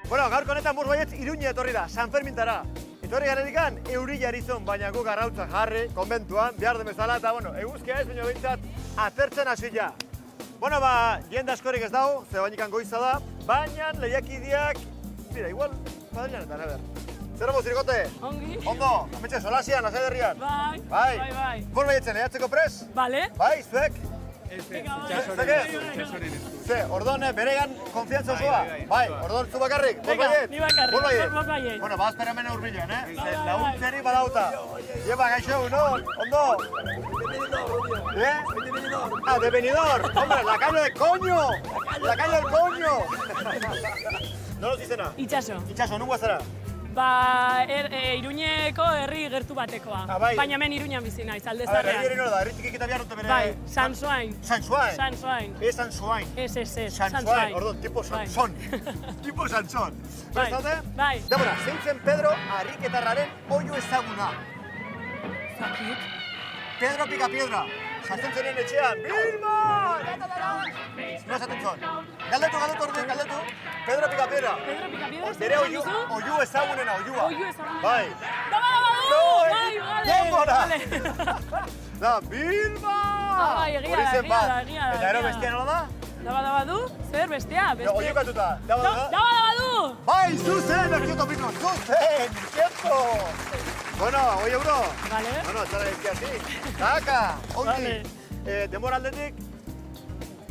Bueno, gaurko honetan burs baietz Iruña etorri da, San Fermintara. Etorri garenikan Eurilla Arizon, baina guk arrautza jarri, konbentuan, behar den bezala, eta bueno, eguzkia ez, baina behintzat atertzen hasila. Bueno, jende askorik ez dago, ze bainikan goiza da, baina lehiakideak, mira, igual, padrianetan, a ber. Zer moz, Irikote? Ongi. Ondo, ametxe, solasian, lasai derrian? Bai. Burs baietzen, lehiatzeko pres? Bale. Bai, zuek? Itxasoren Ze, ordon, beregan konfiantza osoa? Bai, ordon zu bakarrik? Venga, ni bakarrik, bos baiet. Bueno, bazpera hemen urbilean, Ze laguntzeri badauta. Lleva, gaixo, no? Ondo? Ah, de Benidorm. Hombre, la calle del coño. La calle del coño. Nola izena? Itxaso. Itxaso, nungoa zara? Iruñeko herri gertu batekoa. Bai. Baina hemen Iruñan bizi naiz, A Aldezarrean. ver, herri nola da, herritik eta behar dute bere... Bai, Sansoain. Sansoain? Sansoain. Ez Sansoain. Ez, Sansoain, ordon, tipo Sanson. Tipo Sanson. Bai, bai. Debora, zeintzen Pedro Arriketarraren oio ezaguna. Zakit. Pedro Picapiedra. Sartzen zenen etxean. Bilba! No esaten zon. Galdetu, orduen, galdetu. Pedro Picapiedra. Pedro Picapiedra, Bere oiu ezagunena, oiua. Oiu ezagunena. Bai. Bai, Denbora! vale. Da, Bilba! Bai, egia da. Eta ero bestia nola da? Daba du? Zer bestea? Oiu katuta. Daba du! Bai, zuzen, erkioto pino, zuzen, kieto! Bueno, €1. Vale. Bueno, txara izkiatik. Taka, ongi. Denbora aldetik,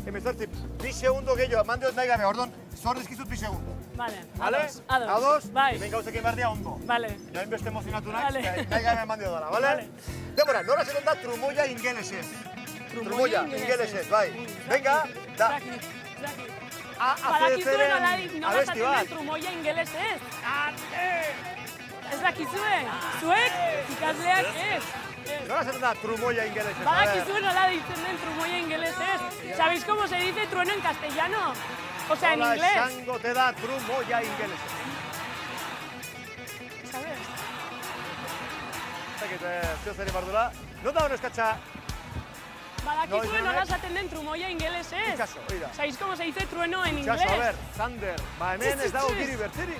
emezortzi, 2 segundo gehiago, mandiot nahi gabe, ordon, zor dizkizut 2 segundo. Vale, Vale? ados. Bai. Hemen gauzekin behar dira ondo. Vale. Joain beste emozionatu nahi, Vale. nahi gabe mandio dara, vale? Denbora, nora zetan da trumoia ingelesez. Trumoia ingelesez, bai. Venga, da. Badakizuen nola abesti zaten bat. den trumoia ingelesez. Ez dakizue? Zuek ikasleak ez. Nora zetan da trumoia ingelesez? Badakizue nola ditzen den trumoia ingelesez. ¿Sabéis cómo se dice trueno en castellano? O sea, en inglés. Nola esango te da trumoia ingelesez. ¿Sabes? Zekit, zio zeri bardula. Non da honezkatxa? Badakizue nola zaten den trumoia ingelesez. Itxaso, hori da. ¿Sabéis cómo se dice trueno en inglés? Itxaso, a ber, Thunder. Hemen ez dago giri bertzeri.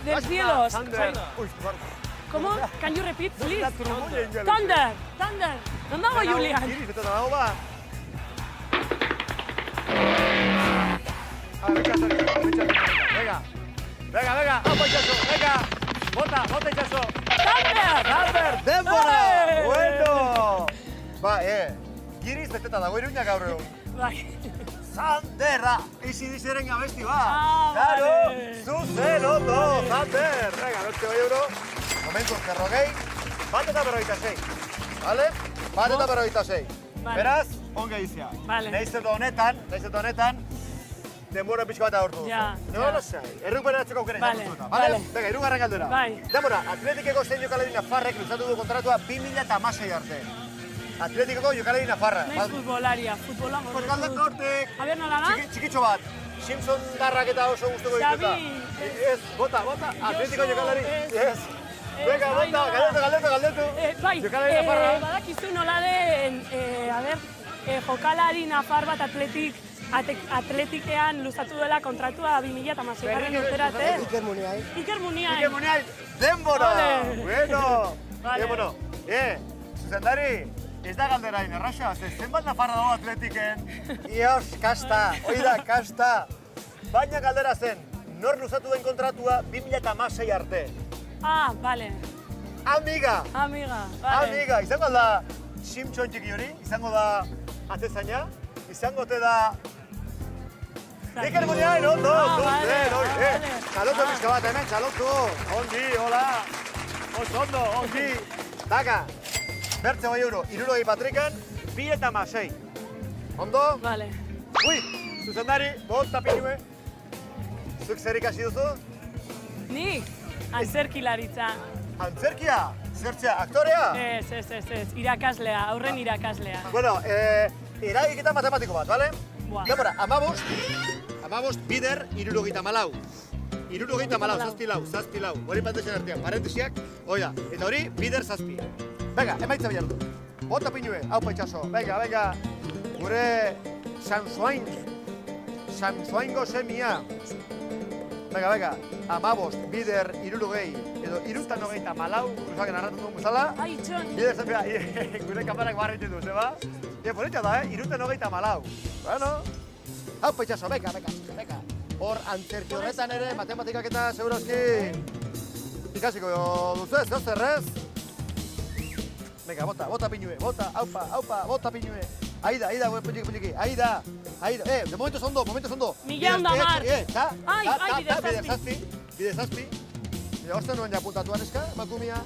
Del cielos. Thunder. Ui, ¿Cómo? Can you repeat, please? Da trumoia ingelesez. Thunder. Non dago, Julian? Giri, zetan dago ba. A ver, itxaso. Venga. Opa, itxaso. Venga. Bota itxaso. Thunder, denbora. Hey! Bueno. Ba, giriz beteta dago Iruña gaur egun. Bai. Thunderra, ezi dizeren abesti ba. Claro, zuzen ondo, Thunder. Venga, €8. Momentu, zerrogei. Bat eta 46. Vale? Bat eta 46. Vale. Beraz, onge izia. Vale. Nahiz eta honetan, denbora pixka bat agortu duzu. Ja. Nola zai? Errekuperatzeko aukera Vale, izan vale. Venga, hirugarren galdera. Bai. Denbora, Atletikeko zein jokalari nafarrek luzatu du kontratua 2016 arte. Atletikoko jokalari nafarra. Naiz futbolaria, futbola Pues modu. galdetu hortik. A ber, nola da? Txikitxo bat. Simpson darrak eta oso gustuko dituta. Xabi. Ez, bota. Atletiko jokalari. Ez. Venga, Ai, bota, nola. galdetu. Bai, Jokalari nafarra. badakizu nola den, jokalari nafar bat atletikean luzatu dela kontratua 2016 urtera arte. Iker Muniain. Denbora! Ole. Bueno! Vale. Bueno, zuzendari, ez da galderain, erraxa, zenbat nafarra dago Atletiken? Ios, kasta, hori da, kasta. Baina galdera zen, nor luzatu den kontratua 2016 arte. Ah, vale. Amiga! Vale. Amiga, izango da Simpson txiki hori, izango da atezaina, izango te da... Iker Muniain, ondo, zuzen, hori, txalotu pizka bat hemen, txalotu. Ongi, hola. Ondo, ongi. Daka, bertze €2, 60 patrikan, 2016. Ondo? Vale. Ui, zuzendari, bota pinue. Zuk zer ikasi duzu? Ni, antzerkilaritza. Antzerkia? Zertzea, aktorea? Ez, irakaslea, aurren irakaslea. Bueno, eragiketa matematiko bat, bale? Buah. Denbora, 15 bider 74. 74, zazpi lau. Hori pandexen artean, parentesiak, hori da. Eta hori, bider zazpi. Venga, emaitza bilar du. Bota pinue, haupa itxaso. Venga. Gure Sansoaingo semia. Venga, amabost, bider, irurogei, edo iruztan hogeita malau, usaken arratu duen bezala. Ai, itxon. Bider, gure kamerak barritu du, zeba? Politxa da, iruztan hogeita malau. Bueno, hau peitxaso, beka. Hor, antzerki horretan ere, matematikak eta segurazki ikasiko duzu ez, zerrez? Venga, bota pinue, bota pinue. Aida, puntiki, aida. De momento sondo. Mila onda mar. Bide zazpi. Bide hosten nuen ja puntatuan eska, makumia.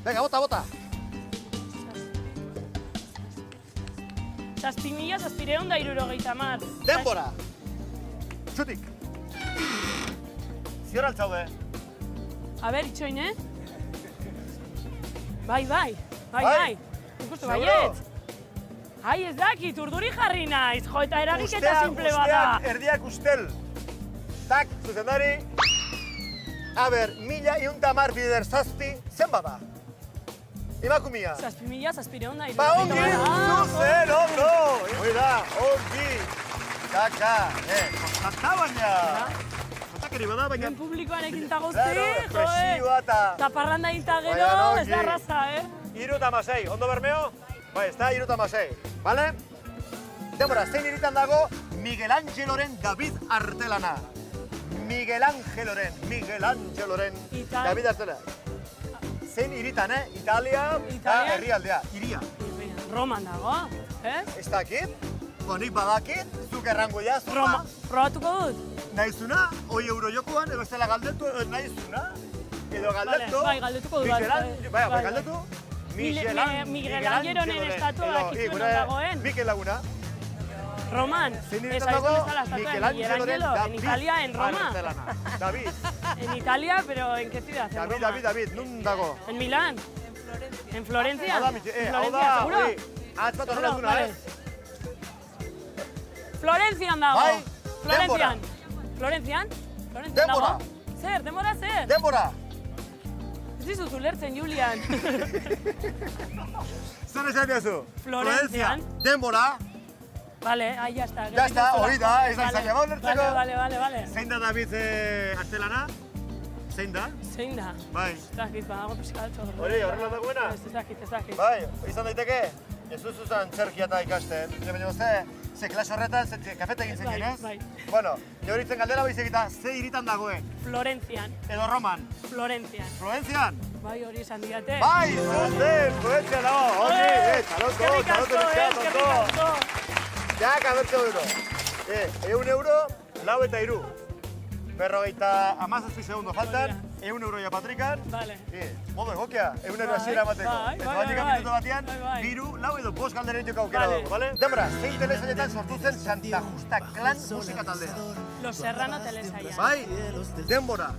Venga, bota. 7.770. Denbora! Txutik! Zior altzaude. A ber, itxoin, Bai. Ikustu baiet. Ai, ez dakit, urduri jarri naiz, jo, eta eragiketa simple bada. Erdiak ustel. Tak, zuzendari. A ber, 1.110 bider zazpi, zen bada? Emakumia. 7.770. Ba, ongi, zuzen, ondo. Hoi da, ongi. Kaka, konstanta baina. Kontakeri bada, baina. Ben publikoarekin eta guzti, presioa eta... Eta parranda egin eta gero, ez da arraza, Iru eta masei, ondo bermeo? Bai, ez da, iru eta masei. Bale? Denbora, zein iritan dago Miguel Angeloren David Artelana. Miguel Angeloren David Artelana. Zein iritan, Italia eta herrialdea, iria. Roman dago, Ez dakit, nik badakit, zuk errango ja, Roma, probatuko dut? Nahizuna, €1 jokoan, edo ez dela galdetu, nahizuna, edo galdetu. Bai, galdetuko dut. Bai, galdetu. Miguel Angeloren estatua dakizuen dagoen. Mikel Laguna. Roman. Zein iritan dago, Miguel Angeloren en Italia, en Roma. David. En Italia, pero ¿en qué ciudad? David, nun dago? En Milán. En Florencia. Hau da, seguro? Atzpatu horrela duna, Florencian dago. Bai, Florencian Denbora. dago. Zer, denbora zer? Denbora. Ez dizut ulertzen, Julian. Zer esan diazu? Florencian. Denbora. Vale, ahí ya está. Ya está, hori da, ez da izan jaba ulertzeko. Vale. Zein da David Artelana? Zein da? Zein da? Bai. Ez dakit, badago pixkatxo. Hori, horrela dagoena? Ez dakit. Bai, izan daiteke? Ez duzuzan txerkia eta ikasten. Baina ze klas horretan, kafete egin zen ez? Bai. Bueno, neuritzen galdera baizik eta ze iritan dagoen? Florencian. Edo Roman? Florencian. Bai, hori esan didate. Bai, zuzen, Florencian dago. Ongi, txalotu. Ja, kabertze euro. €1, lau eta iru. 57 segundo faltan, €1 ja patrikan. Vale. Modo egokia, €1 hasiera emateko. Batik minutu batean, biru, lau edo bost galderen joko aukera dugu, bale? Denbora, zein telesailetan sortu zen Santa Justa Clan musika taldea? Los Serrano telesaia. Bai, denbora.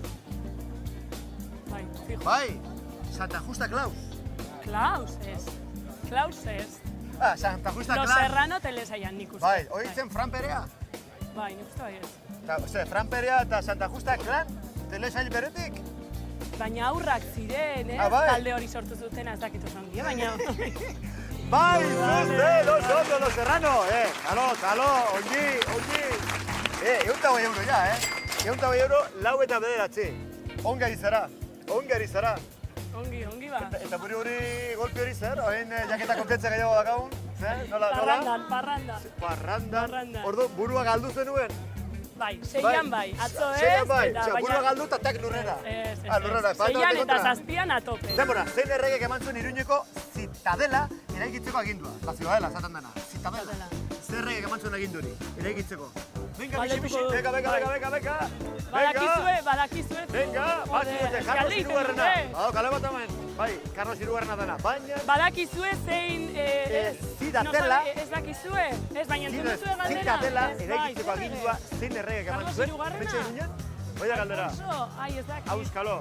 Bai, fijo. Bai, Santa Justa Klaus. Klaus ez. Santa Justa Los Clan. Serrano telesaian nik uste. Bai, hori zen Fran Perea. Bai, nik uste baiet. Fran Perea eta Santa Justa Clan, telesail beretik. Baina aurrak ziren, bai. Talde hori sortu zuten, ez dakit oso ongi, baina... Bai, zuzen, oso, Los Serrano. Talo, ongi. €120 ja, €120, lau eta bederatzi. Ongi ari zara. Ongi ba. Eta hori golpe hori zer? Hain jaketa kontentzia gehiago dakagun? Parrandan. Ordu, burua galdu zenuen? Bai, seian bai, atzo ez, Seian bai, eta baina... burua galdu eta tak lurrera. Lurrera. Seian eta zazpian atope. Denbora, zein erregek eman zuen Iruñeko Zitadela eraikitzeko agindua. La Ciudadela, esaten dena. Zitadela. Zer erregek eman zuen aginduri, eraikitzeko. Venga, bixi. Venga. Badakizue. Venga, Carlos Hirugarrena. Kale bat hemen. Bai, Carlos Hirugarrena dena. Baina... Badakizue zein... Zitadela. Ez dakizue. Ez, baina entzunduzue galdera. Zitadela eraikitzeko agindua zein erregek eman zuen. Carlos Hirugarrena. Betxe Iruñan. Oia galdera. Ai, ez dakit. Auskalo.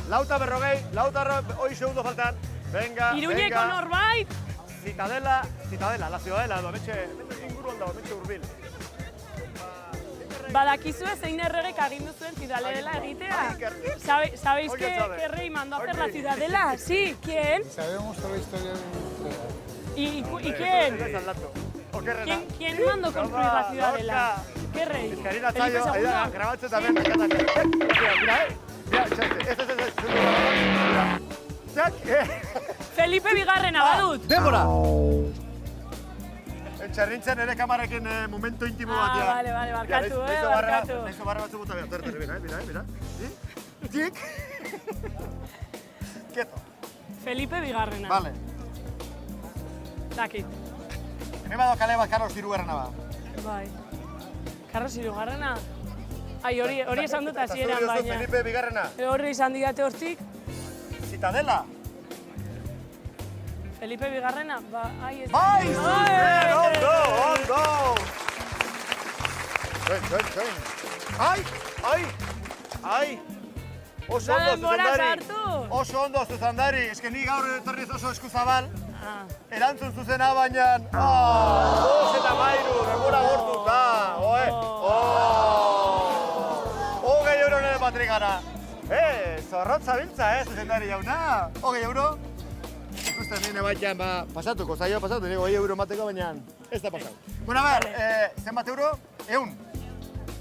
Lauta berrogei, hoi segundo faltan. Venga. Iruñeko norbait. Zitadela, La Ciudadela, metxe inguruan dago, metxe urbil. Badakizue zein erregek agindu zuen Zitadela egitea. ¿Sabéis qué rey mandó a hacer la Ciudadela? Sí, ¿quién? Sabemos toda la historia de ¿Y quién? ¿Quién mandó construir la Ciudadela? Eskerrei. Bizkarina Felipe Zaio, ahí da, segundo. grabatzen también, me encanta. Mira, mira, txaste, ez, mira. Txak, Felipe bigarrena badut. Débora! Txarrintzen ere kamarekin momento intimo batean. Vale, barkatu, barkatu. Naizu barra batzu bota behar, mira. Tik! Quieto. Felipe bigarrena. Vale. Dakit. Hemen bado kale bat Carlos hirugarrena ba. Bai. Carlos hirugarrena? Ai, hori esan dut hasieran Eta zuri baina. Felipe bigarrena. Horri izan didate hortik. Zitadela. Felipe bigarrena? Ai, ez. Bai, zuzen, ondo! Txoin. Ai! Oso ondo, Denbora zuzendari. sartu. Oso ondo, zuzendari. Ez que ni gaur etorriz oso eskuzabal. Ah. Erantzun zuzena baina... Eta mairu, denbora gortuta. Hogei euro nire patrikana. Zorrotza biltza, zuzendari jauna. Hogei euro. Ikusten nire baitean, pasatuko, zailo pasatu, nire 2 euro mateko, baina ez da pasatu. Bueno, a ver, zenbat euro? 100.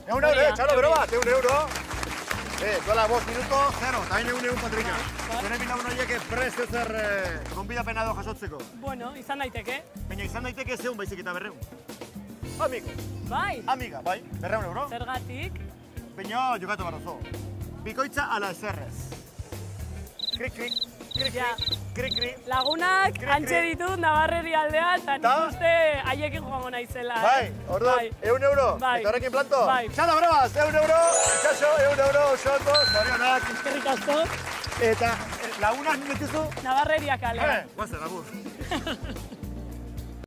100 euro, txalo, bero bat, 100 euro. Duela 5 minuto, 0, eta hain 1 patrika. Zure bilagun horiek prest ezer gonbidapena edo jasotzeko. Bueno, izan daiteke. Baina izan daiteke 100 baizik eta 200. Amigo, Bai. amiga, bai, 200 euro. Zergatik? Baina jokatu barrozo. Bikoitza ala ezerrez. Krik, Ja. krik. Lagunak Kri, antxe kri. ditut Navarreri aldea, eta nik Ta? uste haiekin joango naizela. Bai, orduan, 100 euro. Bai. Eta horrekin planto? Bai. Txalo, brebaz, 100 euro. Itxaso, 100 euro, oso ondo, zorionak. Eskerrik asko, Eta lagunak nintituzu? Navarreria kalea. Guazen, agur.